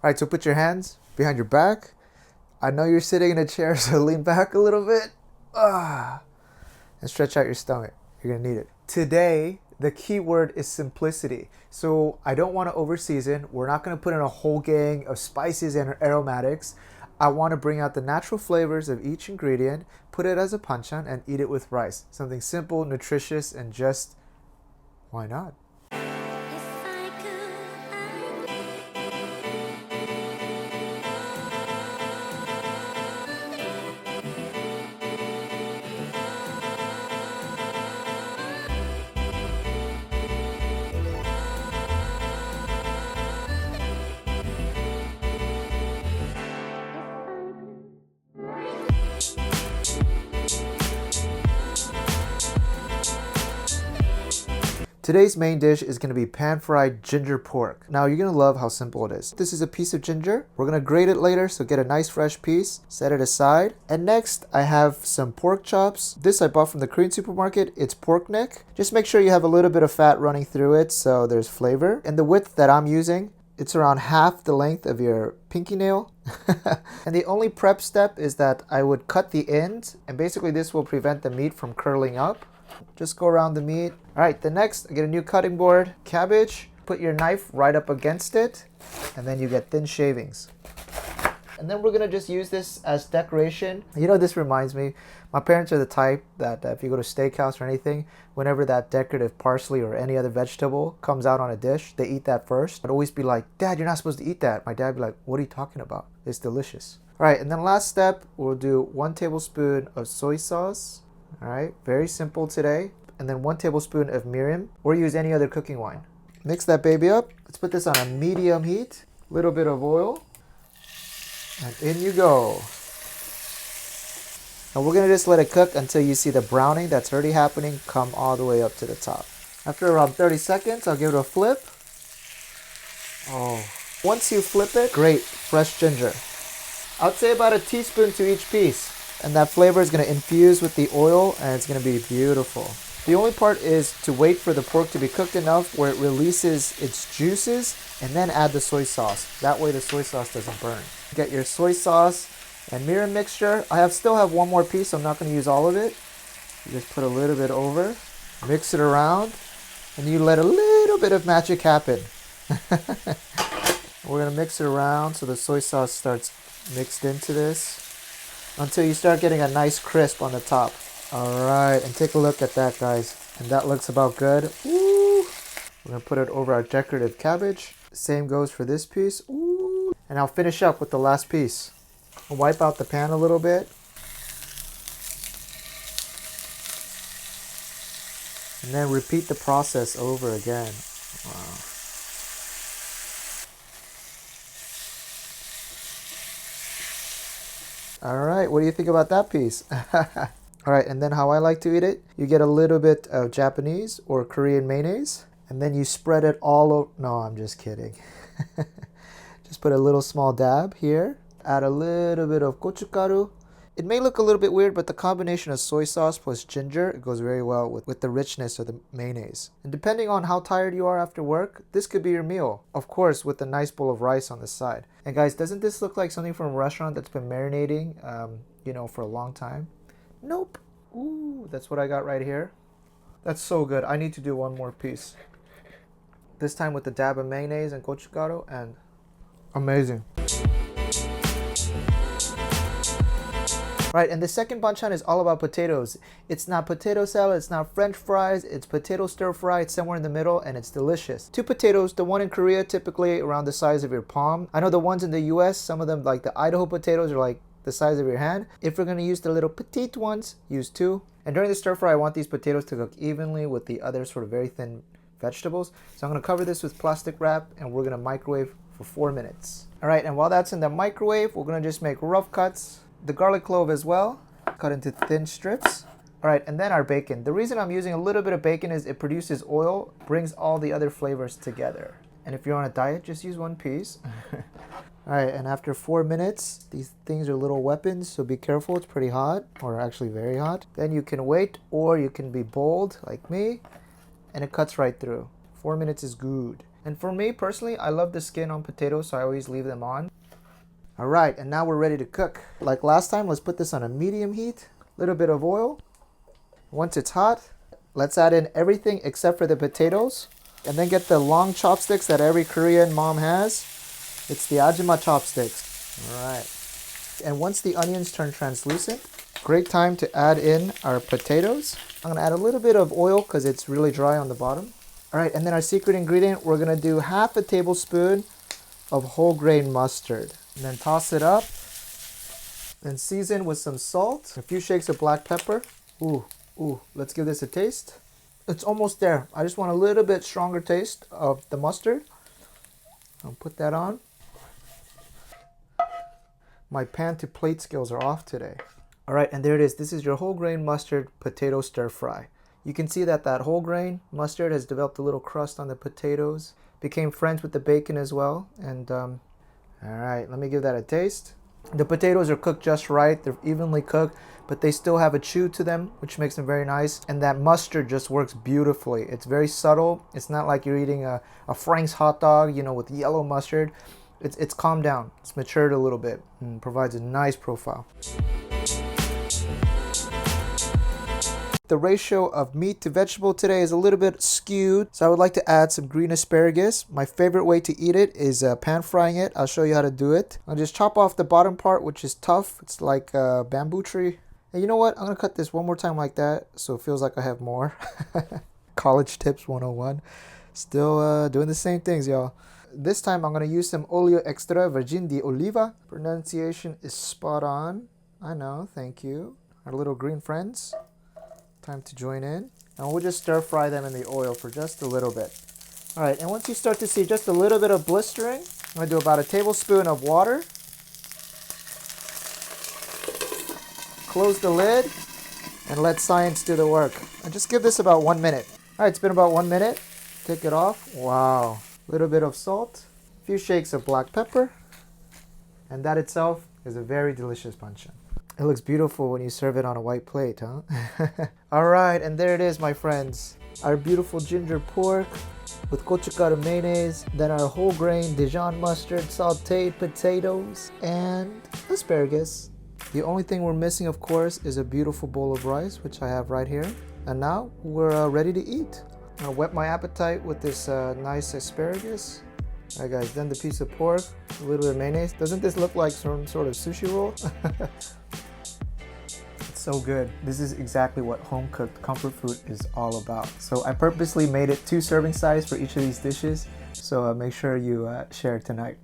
All right, so put your hands behind your back. I know you're sitting in a chair, so lean back a little bit. And stretch out your stomach. You're gonna need it. Today, the key word is simplicity. So I don't want to overseason. We're not gonna put in a whole gang of spices and aromatics. I want to bring out the natural flavors of each ingredient, put it as a banchan, and eat it with rice. Something simple, nutritious, and just, why not? Today's main dish is going to be pan-fried ginger pork. Now you're going to love how simple it is. This is a piece of ginger. We're going to grate it later, so get a nice fresh piece, set it aside. And next I have some pork chops. This I bought from the Korean supermarket. It's pork neck. Just make sure you have a little bit of fat running through it so there's flavor. And the width that I'm using, it's around half the length of your pinky nail. And the only prep step is that I would cut the end, and basically this will prevent the meat from curling up. Just go around the meat. All right, the next, get a new cutting board. Cabbage, put your knife right up against it, and then you get thin shavings. And then we're gonna just use this as decoration. You know, this reminds me, my parents are the type that if you go to steakhouse or anything, whenever that decorative parsley or any other vegetable comes out on a dish, they eat that first. I'd always be like, Dad, you're not supposed to eat that. My dad would be like, what are you talking about? It's delicious. All right, and then last step, we'll do 1 tablespoon of soy sauce. All right, very simple today. And then 1 tablespoon of mirin, or use any other cooking wine. Mix that baby up. Let's put this on a medium heat. Little bit of oil. And in you go. And we're gonna just let it cook until you see the browning that's already happening come all the way up to the top. After around 30 seconds, I'll give it a flip. Oh, once you flip it, great, fresh ginger. I'd say about a teaspoon to each piece. And that flavor is going to infuse with the oil, and it's going to be beautiful. The only part is to wait for the pork to be cooked enough where it releases its juices, and then add the soy sauce. That way the soy sauce doesn't burn. Get your soy sauce and mirin mixture. Still have one more piece, so I'm not going to use all of it. You just put a little bit over, mix it around, and you let a little bit of magic happen. We're going to mix it around so the soy sauce starts mixed into this, until you start getting a nice crisp on the top. All right, and take a look at that, guys. And that looks about good. Ooh. We're gonna put it over our decorative cabbage. Same goes for this piece. Ooh. And I'll finish up with the last piece. I'll wipe out the pan a little bit. And then repeat the process over again. Wow. All right, what do you think about that piece? All right, and then how I like to eat it, you get a little bit of Japanese or Korean mayonnaise, and then you spread it all over. No, I'm just kidding. Just put a little small dab here. Add a little bit of gochugaru. It may look a little bit weird, but the combination of soy sauce plus ginger, it goes very well with the richness of the mayonnaise. And depending on how tired you are after work, this could be your meal. Of course, with a nice bowl of rice on the side. And guys, doesn't this look like something from a restaurant that's been marinating, for a long time? Nope. Ooh, that's what I got right here. That's so good. I need to do one more piece. This time with the dab of mayonnaise and gochugaru, and amazing. Right, and the second banchan is all about potatoes. It's not potato salad, it's not French fries, it's potato stir fry. It's somewhere in the middle, and it's delicious. 2 potatoes, the one in Korea typically around the size of your palm. I know the ones in the US, some of them like the Idaho potatoes are like the size of your hand. If we're gonna use the little petite ones, use 2. And during the stir fry, I want these potatoes to cook evenly with the other sort of very thin vegetables. So I'm gonna cover this with plastic wrap, and we're gonna microwave for 4 minutes. All right, and while that's in the microwave, we're gonna just make rough cuts. The garlic clove as well, cut into thin strips. All right, and then our bacon. The reason I'm using a little bit of bacon is it produces oil, brings all the other flavors together. And if you're on a diet, just use 1 piece. All right, and after 4 minutes, these things are little weapons, so be careful. It's pretty hot, or actually very hot. Then you can wait, or you can be bold like me, and it cuts right through. 4 minutes is good. And for me personally, I love the skin on potatoes, so I always leave them on. All right, and now we're ready to cook. Like last time, let's put this on a medium heat. A little bit of oil. Once it's hot, let's add in everything except for the potatoes. And then get the long chopsticks that every Korean mom has. It's the ajima chopsticks. All right. And once the onions turn translucent, great time to add in our potatoes. I'm gonna add a little bit of oil because it's really dry on the bottom. All right, and then our secret ingredient, we're gonna do half a tablespoon of whole grain mustard. And then toss it up. Then season with some salt, a few shakes of black pepper. Ooh, let's give this a taste. It's almost there. I just want a little bit stronger taste of the mustard. I'll put that on. My pan to plate skills are off today. All right, and there it is. This is your whole grain mustard potato stir fry. You can see that whole grain mustard has developed a little crust on the potatoes. Became friends with the bacon as well. And all right, let me give that a taste. The potatoes are cooked just right. They're evenly cooked, but they still have a chew to them, which makes them very nice. And that mustard just works beautifully. It's very subtle. It's not like you're eating a Frank's hot dog, you know, with yellow mustard. It's calmed down. It's matured a little bit and provides a nice profile. The ratio of meat to vegetable today is a little bit skewed, so I would like to add some green asparagus. My favorite way to eat it is pan frying it. I'll show you how to do it. I'll just chop off the bottom part, which is tough. It's like a bamboo tree. And you know what? I'm gonna cut this one more time like that, so it feels like I have more. College tips 101. Still doing the same things, y'all. This time I'm gonna use some olio extra virgin de oliva. Pronunciation is spot on. I know, thank you. Our little green friends. Time to join in. And we'll just stir fry them in the oil for just a little bit. All right, and once you start to see just a little bit of blistering, I'm gonna do about a tablespoon of water. Close the lid and let science do the work. And just give this about 1 minute. All right, it's been about 1 minute. Take it off. Wow. A little bit of salt, a few shakes of black pepper, and that itself is a very delicious banchan. It looks beautiful when you serve it on a white plate, huh? All right, and there it is, my friends. Our beautiful ginger pork with gochugaru mayonnaise, then our whole grain Dijon mustard, sauteed potatoes, and asparagus. The only thing we're missing, of course, is a beautiful bowl of rice, which I have right here. And now we're ready to eat. I'll whet my appetite with this nice asparagus. All right, guys, then the piece of pork, a little bit of mayonnaise. Doesn't this look like some sort of sushi roll? So good. This is exactly what home-cooked comfort food is all about. So I purposely made it 2 serving size for each of these dishes. So make sure you share tonight.